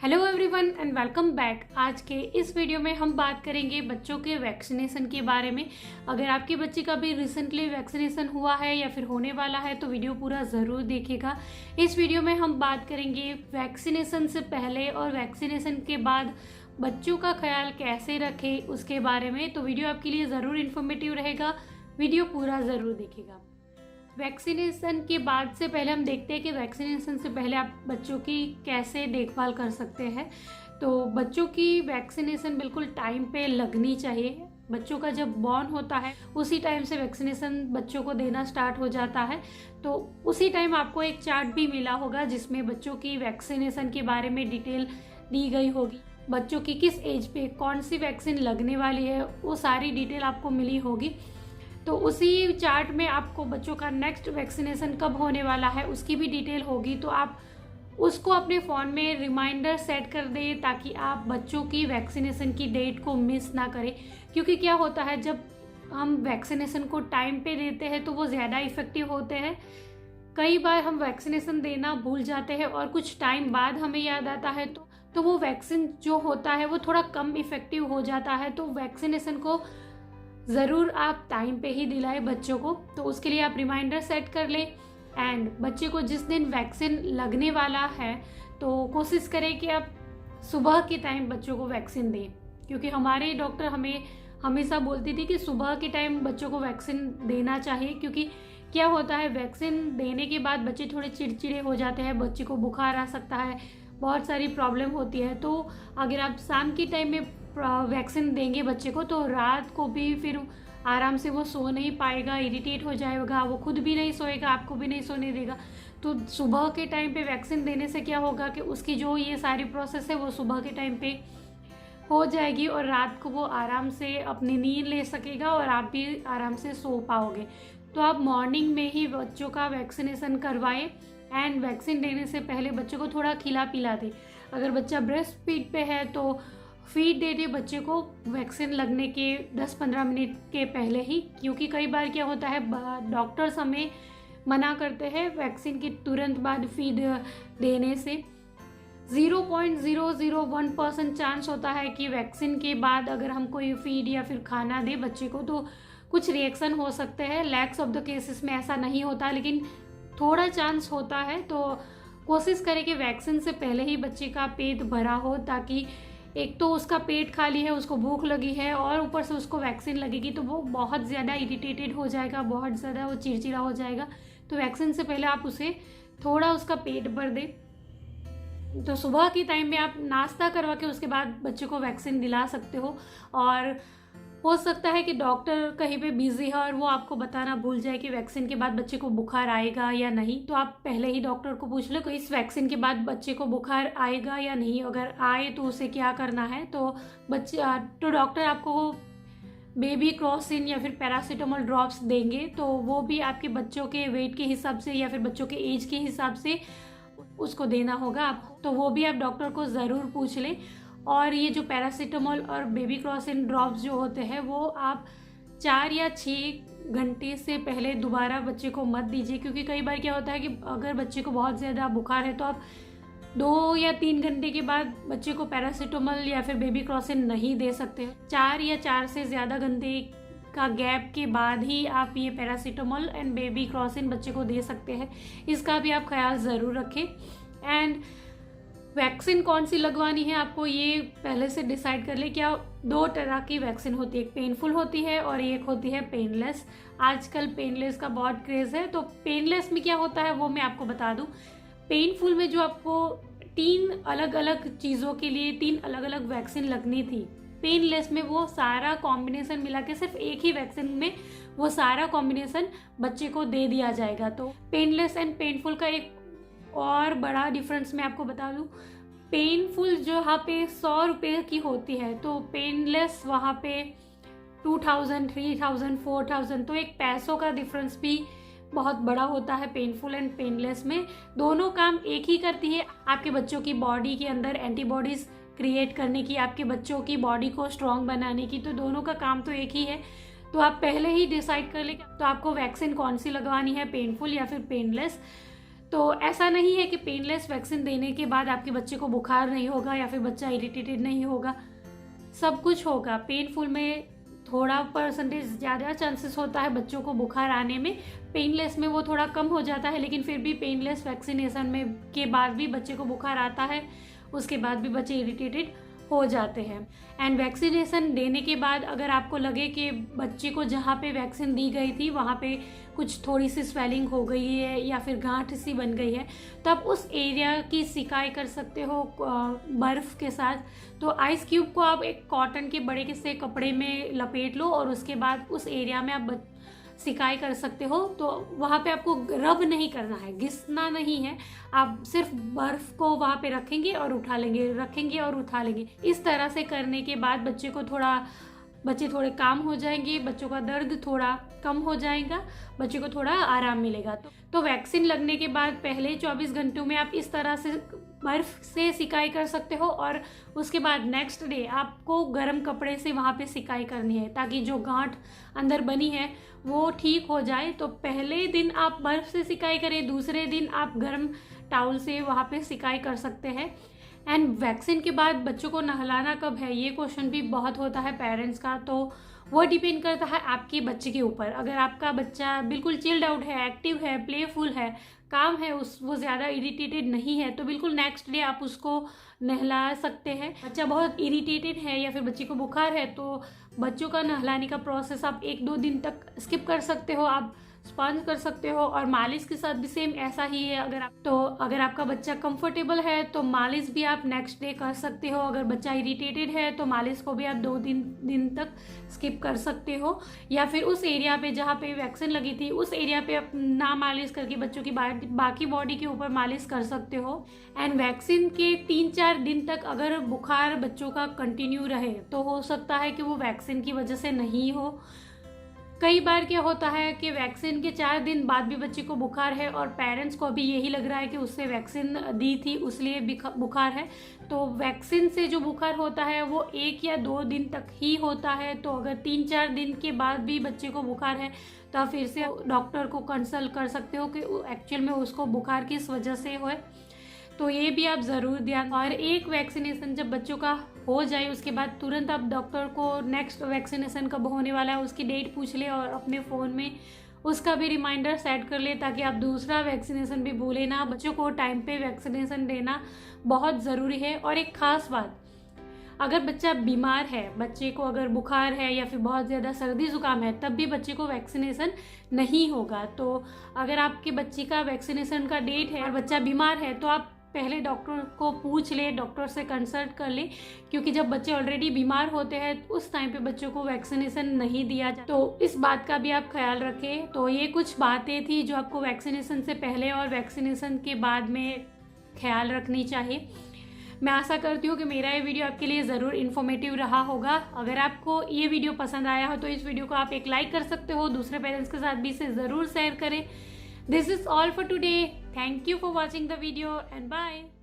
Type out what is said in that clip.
Hello everyone and welcome back. आज के इस वीडियो में हम बात करेंगे बच्चों के वैक्सीनेशन के बारे में। अगर आपके बच्चे का भी रिसेंटली वैक्सीनेशन हुआ है या फिर होने वाला है तो वीडियो पूरा ज़रूर देखिएगा। इस वीडियो में हम बात करेंगे वैक्सीनेशन से पहले और वैक्सीनेशन के बाद बच्चों का ख्याल कैसे रखें उसके बारे में। तो वीडियो आपके लिए ज़रूर इन्फॉर्मेटिव रहेगा, वीडियो पूरा ज़रूर देखिएगा। वैक्सीनेशन के बाद से पहले हम देखते हैं कि वैक्सीनेशन से पहले आप बच्चों की कैसे देखभाल कर सकते हैं। तो बच्चों की वैक्सीनेशन बिल्कुल टाइम पे लगनी चाहिए। बच्चों का जब बॉर्न होता है उसी टाइम से वैक्सीनेशन बच्चों को देना स्टार्ट हो जाता है। तो उसी टाइम आपको एक चार्ट भी मिला होगा जिसमें बच्चों की वैक्सीनेशन के बारे में डिटेल दी गई होगी। बच्चों की किस एज पे कौन सी वैक्सीन लगने वाली है वो सारी डिटेल आपको मिली होगी। तो उसी चार्ट में आपको बच्चों का नेक्स्ट वैक्सीनेशन कब होने वाला है उसकी भी डिटेल होगी। तो आप उसको अपने फ़ोन में रिमाइंडर सेट कर दें ताकि आप बच्चों की वैक्सीनेशन की डेट को मिस ना करें। क्योंकि क्या होता है, जब हम वैक्सीनेशन को टाइम पे देते हैं तो वो ज़्यादा इफ़ेक्टिव होते हैं। कई बार हम वैक्सीनेशन देना भूल जाते हैं और कुछ टाइम बाद हमें याद आता है तो वो वैक्सीन जो होता है वो थोड़ा कम इफ़ेक्टिव हो जाता है। तो वैक्सीनेशन को ज़रूर आप टाइम पे ही दिलाएं बच्चों को। तो उसके लिए आप रिमाइंडर सेट कर लें एंड बच्चे को जिस दिन वैक्सीन लगने वाला है तो कोशिश करें कि आप सुबह के टाइम बच्चों को वैक्सीन दें। क्योंकि हमारे डॉक्टर हमें हमेशा बोलती थी कि सुबह के टाइम बच्चों को वैक्सीन देना चाहिए। क्योंकि क्या होता है, वैक्सीन देने के बाद बच्चे थोड़े चिड़चिड़े हो जाते हैं, बच्चे को बुखार आ सकता है, बहुत सारी प्रॉब्लम होती है। तो अगर आप शाम के टाइम में वैक्सीन देंगे बच्चे को तो रात को भी फिर आराम से वो सो नहीं पाएगा, इरिटेट हो जाएगा, वो खुद भी नहीं सोएगा, आपको भी नहीं सोने देगा। तो सुबह के टाइम पे वैक्सीन देने से क्या होगा कि उसकी जो ये सारी प्रोसेस है वो सुबह के टाइम पे हो जाएगी और रात को वो आराम से अपनी नींद ले सकेगा और आप भी आराम से सो पाओगे। तो आप मॉर्निंग में ही बच्चों का वैक्सीनेशन करवाएं एंड वैक्सीन देने से पहले बच्चों को थोड़ा खिला पिला दें। अगर बच्चा ब्रेस्ट फीड पे है तो फीड दे दे बच्चे को वैक्सीन लगने के 10-15 मिनट के पहले ही। क्योंकि कई बार क्या होता है, डॉक्टर्स हमें मना करते हैं वैक्सीन के तुरंत बाद फीड देने से। 0.001% चांस होता है कि वैक्सीन के बाद अगर हम कोई फीड या फिर खाना दे बच्चे को तो कुछ रिएक्शन हो सकते हैं। लैक्स ऑफ द केसेस में ऐसा नहीं होता लेकिन थोड़ा चांस होता है। तो कोशिश करें कि वैक्सीन से पहले ही बच्चे का पेट भरा हो, ताकि एक तो उसका पेट खाली है, उसको भूख लगी है और ऊपर से उसको वैक्सीन लगेगी तो वो बहुत ज़्यादा इरिटेटेड हो जाएगा, बहुत ज़्यादा वो चिड़चिड़ा हो जाएगा। तो वैक्सीन से पहले आप उसे थोड़ा उसका पेट भर दें। तो सुबह के टाइम में आप नाश्ता करवा के उसके बाद बच्चे को वैक्सीन दिला सकते हो। और हो सकता है कि डॉक्टर कहीं पे बिजी है और वो आपको बताना भूल जाए कि वैक्सीन के बाद बच्चे को बुखार आएगा या नहीं। तो आप पहले ही डॉक्टर को पूछ लो कि इस वैक्सीन के बाद बच्चे को बुखार आएगा या नहीं, अगर आए तो उसे क्या करना है। तो डॉक्टर आपको बेबी क्रॉसिन या फिर पैरासीटामोल ड्रॉप्स देंगे। तो वो भी आपके बच्चों के वेट के हिसाब से या फिर बच्चों के एज के हिसाब से उसको देना होगा आपको। तो वो भी आप डॉक्टर को ज़रूर पूछ लें। और ये जो पैरासीटामोल और बेबी क्रॉसिन ड्रॉप्स जो होते हैं वो आप 4 या 6 घंटे से पहले दोबारा बच्चे को मत दीजिए। क्योंकि कई बार क्या होता है कि अगर बच्चे को बहुत ज़्यादा बुखार है तो आप 2 या 3 घंटे के बाद बच्चे को पैरासीटामोल या फिर बेबी क्रॉसिन नहीं दे सकते। 4 या 4 से ज़्यादा घंटे का गैप के बाद ही आप ये पैरासीटामोल एंड बेबी क्रॉसिन बच्चे को दे सकते हैं। इसका भी आप ख्याल ज़रूर रखें। एंड वैक्सीन कौन सी लगवानी है आपको ये पहले से डिसाइड कर ले। क्या 2 तरह की वैक्सीन होती है, एक पेनफुल होती है और एक होती है पेनलेस। आजकल पेनलेस का बहुत क्रेज़ है। तो पेनलेस में क्या होता है वो मैं आपको बता दूं। पेनफुल में जो आपको 3 अलग अलग चीज़ों के लिए 3 अलग अलग वैक्सीन लगनी थी, पेनलेस में वो सारा कॉम्बिनेशन मिला के सिर्फ एक ही वैक्सीन में वो सारा कॉम्बिनेशन बच्चे को दे दिया जाएगा। तो पेनलेस एंड पेनफुल का एक और बड़ा डिफरेंस मैं आपको बता दूं। पेनफुल जो यहाँ पे 100 रुपये की होती है तो पेनलेस वहाँ पे 2000, 3000, 4000। तो एक पैसों का डिफरेंस भी बहुत बड़ा होता है पेनफुल एंड पेनलेस में। दोनों काम एक ही करती है, आपके बच्चों की बॉडी के अंदर एंटीबॉडीज़ क्रिएट करने की, आपके बच्चों की बॉडी को स्ट्रॉन्ग बनाने की। तो दोनों का काम तो एक ही है। तो आप पहले ही डिसाइड कर लें तो आपको वैक्सीन कौन सी लगवानी है, पेनफुल या फिर पेनलेस। तो ऐसा नहीं है कि पेनलेस वैक्सीन देने के बाद आपके बच्चे को बुखार नहीं होगा या फिर बच्चा इरिटेटेड नहीं होगा, सब कुछ होगा। पेनफुल में थोड़ा परसेंटेज ज़्यादा चांसेस होता है बच्चों को बुखार आने में, पेनलेस में वो थोड़ा कम हो जाता है, लेकिन फिर भी पेनलेस वैक्सीनेशन में के बाद भी बच्चे को बुखार आता है, उसके बाद भी बच्चे इरिटेटेड हो जाते हैं। एंड वैक्सीनेशन देने के बाद अगर आपको लगे कि बच्चे को जहाँ पे वैक्सीन दी गई थी वहाँ पे कुछ थोड़ी सी स्वेलिंग हो गई है या फिर गांठ सी बन गई है, तो आप उस एरिया की सिकाई कर सकते हो बर्फ़ के साथ। तो आइस क्यूब को आप एक कॉटन के बड़े से कपड़े में लपेट लो और उसके बाद उस एरिया में आप सिकाई कर सकते हो। तो वहाँ पे आपको रब नहीं करना है, घिसना नहीं है, आप सिर्फ बर्फ़ को वहाँ पे रखेंगे और उठा लेंगे, रखेंगे और उठा लेंगे। इस तरह से करने के बाद बच्चे थोड़े काम हो जाएंगे, बच्चों का दर्द थोड़ा कम हो जाएगा, बच्चे को थोड़ा आराम मिलेगा। तो वैक्सीन लगने के बाद पहले 24 घंटों में आप इस तरह से बर्फ़ से सिकाई कर सकते हो और उसके बाद नेक्स्ट डे आपको गर्म कपड़े से वहाँ पे सिकाई करनी है ताकि जो गांठ अंदर बनी है वो ठीक हो जाए। तो पहले दिन आप बर्फ़ से सिकाई करें, दूसरे दिन आप गर्म टाउल से वहाँ पे सिकाई कर सकते हैं। एंड वैक्सीन के बाद बच्चों को नहलाना कब है, ये क्वेश्चन भी बहुत होता है पेरेंट्स का। तो वो डिपेंड करता है आपके बच्चे के ऊपर। अगर आपका बच्चा बिल्कुल चिल्ड आउट है, एक्टिव है, प्लेफुल है, काम है, वो ज़्यादा इरिटेटेड नहीं है, तो बिल्कुल नेक्स्ट डे आप उसको नहला सकते हैं। बच्चा बहुत इरिटेटेड है या फिर बच्चे को बुखार है तो बच्चों का नहलाने का प्रोसेस आप 1-2 दिन तक स्किप कर सकते हो, आप स्पंज कर सकते हो। और मालिश के साथ भी सेम ऐसा ही है। अगर आपका बच्चा कंफर्टेबल है तो मालिश भी आप नेक्स्ट डे कर सकते हो। अगर बच्चा इरिटेटेड है तो मालिश को भी आप 2 दिन तक स्किप कर सकते हो, या फिर उस एरिया पे जहाँ पे वैक्सीन लगी थी उस एरिया पे आप ना मालिश करके बच्चों की बाकी बॉडी के ऊपर मालिश कर सकते हो। एंड वैक्सीन के 3-4 दिन तक अगर बुखार बच्चों का कंटिन्यू रहे तो हो सकता है कि वो वैक्सीन की वजह से नहीं हो। कई बार क्या होता है कि वैक्सीन के 4 दिन बाद भी बच्चे को बुखार है और पेरेंट्स को अभी यही लग रहा है कि उससे वैक्सीन दी थी इसलिए बुखार है। तो वैक्सीन से जो बुखार होता है वो 1 या 2 दिन तक ही होता है। तो अगर 3-4 दिन के बाद भी बच्चे को बुखार है तो आप फिर से डॉक्टर को कंसल्ट कर सकते हो कि एक्चुअल में उसको बुखार किस वजह से हो। तो ये भी आप ज़रूर ध्यान। और एक वैक्सीनेशन जब बच्चों का हो जाए उसके बाद तुरंत आप डॉक्टर को नेक्स्ट वैक्सीनेशन कब होने वाला है उसकी डेट पूछ ले और अपने फ़ोन में उसका भी रिमाइंडर सेट कर ले ताकि आप दूसरा वैक्सीनेशन भी भूलें ना। बच्चों को टाइम पे वैक्सीनेशन देना बहुत ज़रूरी है। और एक ख़ास बात, अगर बच्चा बीमार है, बच्चे को अगर बुखार है या फिर बहुत ज़्यादा सर्दी ज़ुकाम है, तब भी बच्चे को वैक्सीनेशन नहीं होगा। तो अगर आपके बच्चे का वैक्सीनेशन का डेट है और बच्चा बीमार है तो आप पहले डॉक्टर को पूछ ले, डॉक्टर से कंसल्ट कर ले, क्योंकि जब बच्चे ऑलरेडी बीमार होते हैं उस टाइम पे बच्चों को वैक्सीनेशन नहीं दिया जाता। तो इस बात का भी आप ख्याल रखें। तो ये कुछ बातें थी जो आपको वैक्सीनेशन से पहले और वैक्सीनेशन के बाद में ख्याल रखनी चाहिए। मैं आशा करती हूँ कि मेरा ये वीडियो आपके लिए ज़रूर इन्फॉर्मेटिव रहा होगा। अगर आपको ये वीडियो पसंद आया हो तो इस वीडियो को आप एक लाइक कर सकते हो, दूसरे पेरेंट्स के साथ भी इसे ज़रूर शेयर करें। This is all for today. Thank you for watching the video and bye.